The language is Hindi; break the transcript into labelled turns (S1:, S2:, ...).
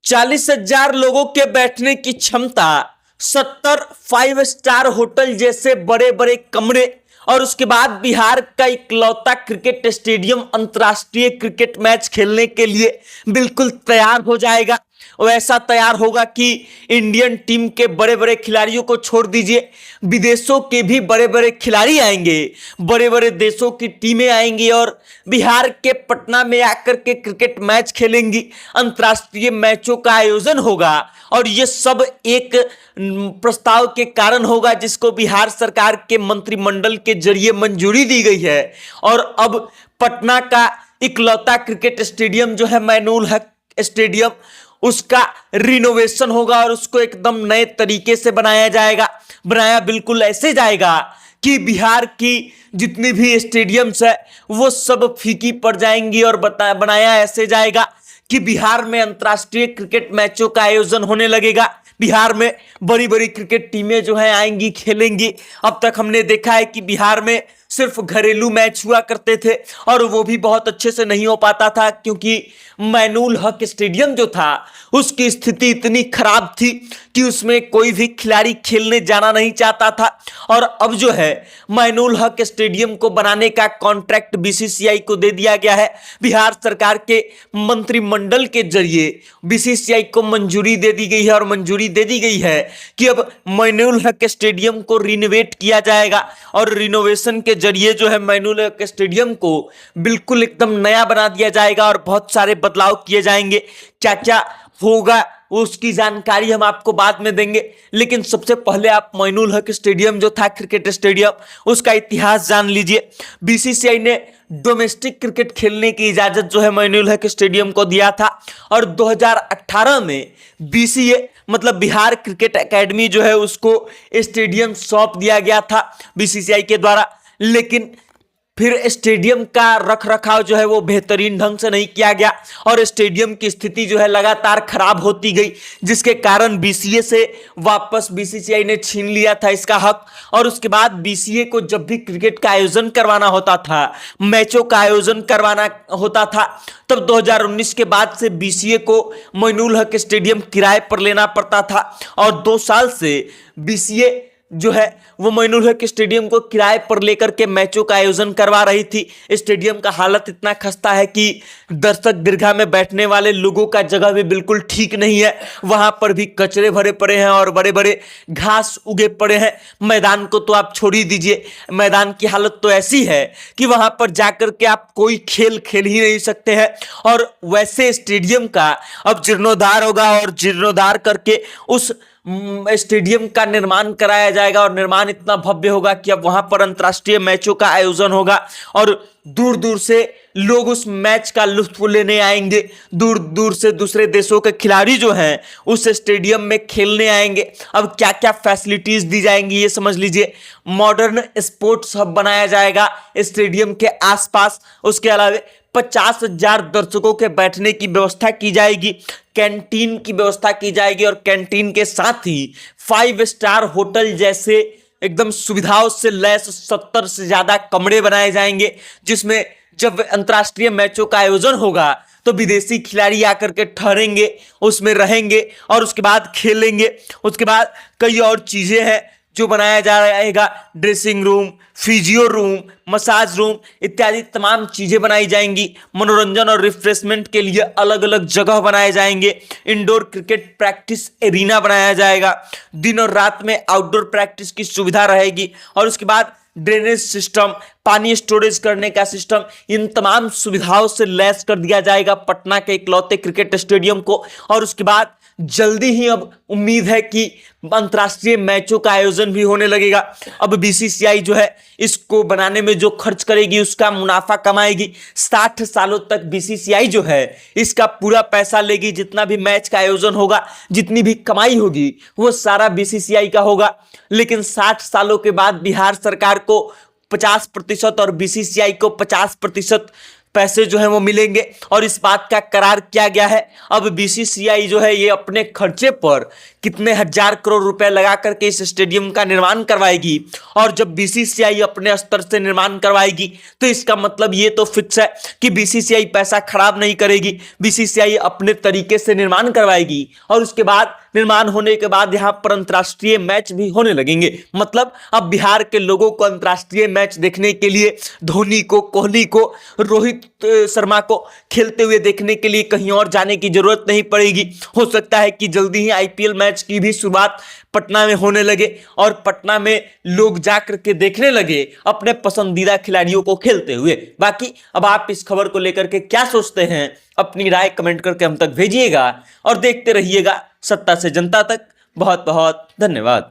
S1: 40,000 लोगों के बैठने की क्षमता, 70 5 स्टार होटल जैसे बड़े बड़े कमरे, और उसके बाद बिहार का इकलौता क्रिकेट स्टेडियम अंतर्राष्ट्रीय क्रिकेट मैच खेलने के लिए बिल्कुल तैयार हो जाएगा। वैसा तैयार होगा कि इंडियन टीम के बड़े बड़े खिलाड़ियों को छोड़ दीजिए, विदेशों के भी बड़े बड़े खिलाड़ी आएंगे, बड़े बड़े देशों की टीमें आएंगी और बिहार के पटना में आकर के क्रिकेट मैच खेलेंगी। अंतर्राष्ट्रीय मैचों का आयोजन होगा और ये सब एक प्रस्ताव के कारण होगा जिसको बिहार सरकार के मंत्रिमंडल के जरिए मंजूरी दी गई है। और अब पटना का इकलौता क्रिकेट स्टेडियम जो है मैनुल हक स्टेडियम, उसका रिनोवेशन होगा और उसको एकदम नए तरीके से बनाया जाएगा। बनाया बिल्कुल ऐसे जाएगा कि बिहार की जितनी भी स्टेडियम्स है वो सब फीकी पड़ जाएंगी और बनाया ऐसे जाएगा कि बिहार में अंतर्राष्ट्रीय क्रिकेट मैचों का आयोजन होने लगेगा। बिहार में बड़ी बड़ी क्रिकेट टीमें जो है आएंगी, खेलेंगी। अब तक हमने देखा है कि बिहार में सिर्फ घरेलू मैच हुआ करते थे और वो भी बहुत अच्छे से नहीं हो पाता था क्योंकि मैनुल हक स्टेडियम जो था उसकी स्थिति इतनी खराब थी कि उसमें कोई भी खिलाड़ी खेलने जाना नहीं चाहता था। और अब जो है मैनुल हक स्टेडियम को बनाने का कॉन्ट्रैक्ट बीसीसीआई को दे दिया गया है। बिहार सरकार के मंत्रिमंडल के जरिए बीसीसीआई को मंजूरी दे दी गई है और मंजूरी दे दी गई है कि अब मैनुल हक स्टेडियम को रिनोवेट किया जाएगा और रिनोवेशन के जरिए जो है मैनुल हक स्टेडियम को बिल्कुल एकदम नया बना दिया जाएगा और बहुत सारे बदलाव किए जाएंगे। क्या क्या होगा उसकी जानकारी हम आपको बाद में देंगे, लेकिन सबसे पहले आप मैनुल हक स्टेडियम जो था क्रिकेट स्टेडियम उसका इतिहास जान लीजिए। बीसीसीआई ने डोमेस्टिक क्रिकेट खेलने की इजाजत जो है मैनुल हक स्टेडियम को दिया था और 2018 में बीसीए मतलब बिहार क्रिकेट एकेडमी जो है उसको स्टेडियम सौंप दिया गया था बीसीसीआई के द्वारा। लेकिन फिर स्टेडियम का रख रखाव जो है वो बेहतरीन ढंग से नहीं किया गया और स्टेडियम की स्थिति जो है लगातार खराब होती गई, जिसके कारण बीसीए से वापस बीसीसीआई ने छीन लिया था इसका हक। और उसके बाद बीसीए को जब भी क्रिकेट का आयोजन करवाना होता था, मैचों का आयोजन करवाना होता था, तब 2019 के बाद से बीसीए को मैनुल हक स्टेडियम किराए पर लेना पड़ता था और 2 साल से बीसीए जो है वो मैनुल हक स्टेडियम को किराए पर लेकर के मैचों का आयोजन करवा रही थी। स्टेडियम का हालत इतना खस्ता है कि दर्शक दीर्घा में बैठने वाले लोगों का जगह भी बिल्कुल ठीक नहीं है। वहां पर भी कचरे भरे पड़े हैं और बड़े बड़े घास उगे पड़े हैं। मैदान को तो आप छोड़ ही दीजिए, मैदान की हालत तो ऐसी है कि वहां पर जाकर के आप कोई खेल खेल ही नहीं सकते हैं। और वैसे स्टेडियम का अब जीर्णोद्धार होगा और जीर्णोद्धार करके उस स्टेडियम का निर्माण कराया जाएगा और निर्माण इतना भव्य होगा कि अब वहां पर अंतर्राष्ट्रीय मैचों का आयोजन होगा और दूर दूर से लोग उस मैच का लुत्फ लेने आएंगे। दूर दूर से दूसरे देशों के खिलाड़ी जो हैं उस स्टेडियम में खेलने आएंगे। अब क्या क्या फैसिलिटीज दी जाएंगी ये समझ लीजिए। मॉडर्न स्पोर्ट्स हब बनाया जाएगा स्टेडियम के आसपास। उसके अलावा 50,000 दर्शकों के बैठने की व्यवस्था की जाएगी, कैंटीन की व्यवस्था की जाएगी और कैंटीन के साथ ही 5 स्टार होटल जैसे एकदम सुविधाओं से लैस 70 से ज्यादा कमरे बनाए जाएंगे, जिसमें जब अंतर्राष्ट्रीय मैचों का आयोजन होगा तो विदेशी खिलाड़ी आकर के ठहरेंगे, उसमें रहेंगे और उसके बाद खेलेंगे। उसके बाद कई और चीजें हैं जो बनाया जाएगा, dressing room, physio room, massage room इत्यादि तमाम चीजें बनाई जाएंगी। मनोरंजन और रिफ्रेशमेंट के लिए अलग अलग जगह बनाए जाएंगे। इंडोर क्रिकेट प्रैक्टिस एरिना बनाया जाएगा। दिन और रात में आउटडोर प्रैक्टिस की सुविधा रहेगी और उसके बाद ड्रेनेज सिस्टम, पानी स्टोरेज करने का सिस्टम, इन तमाम सुविधाओं से लैस कर दिया जाएगा पटना के इकलौते क्रिकेट स्टेडियम को। और उसके बाद जल्दी ही अब उम्मीद है कि अंतर्राष्ट्रीय मैचों का आयोजन भी होने लगेगा। अब बीसीसीआई जो है इसको बनाने में जो खर्च करेगी उसका मुनाफा कमाएगी। 60 सालों तक बीसीसीआई जो है इसका पूरा पैसा लेगी। जितना भी मैच का आयोजन होगा, जितनी भी कमाई होगी वो सारा बीसीसीआई का होगा। लेकिन 60 सालों के बाद बिहार सरकार को 50% और बीसीसीआई को 50% पैसे जो है वो मिलेंगे और इस बात का करार किया गया है। अब बीसीसीआई जो है ये अपने खर्चे पर कितने हजार करोड़ रुपए लगा करके इस स्टेडियम का निर्माण करवाएगी, और जब बीसीसीआई अपने स्तर से निर्माण करवाएगी तो इसका मतलब ये तो फिक्स है कि बीसीसीआई पैसा खराब नहीं करेगी, बीसीसीआई अपने तरीके से निर्माण करवाएगी और उसके बाद निर्माण होने के बाद यहां पर अंतरराष्ट्रीय मैच भी होने लगेंगे। मतलब अब बिहार के लोगों को अंतरराष्ट्रीय मैच देखने के लिए धोनी को, कोहली को, रोहित शर्मा को खेलते हुए देखने के लिए कहीं और जाने की जरूरत नहीं पड़ेगी। हो सकता है कि जल्दी ही आईपीएल मैच की भी शुरुआत पटना में होने लगे और पटना में लोग जाकर के देखने लगे अपने पसंदीदा खिलाड़ियों को खेलते हुए। बाकी अब आप इस खबर को लेकर के क्या सोचते हैं, अपनी राय कमेंट करके हम तक भेजिएगा और देखते रहिएगा सत्ता से जनता तक। बहुत बहुत धन्यवाद।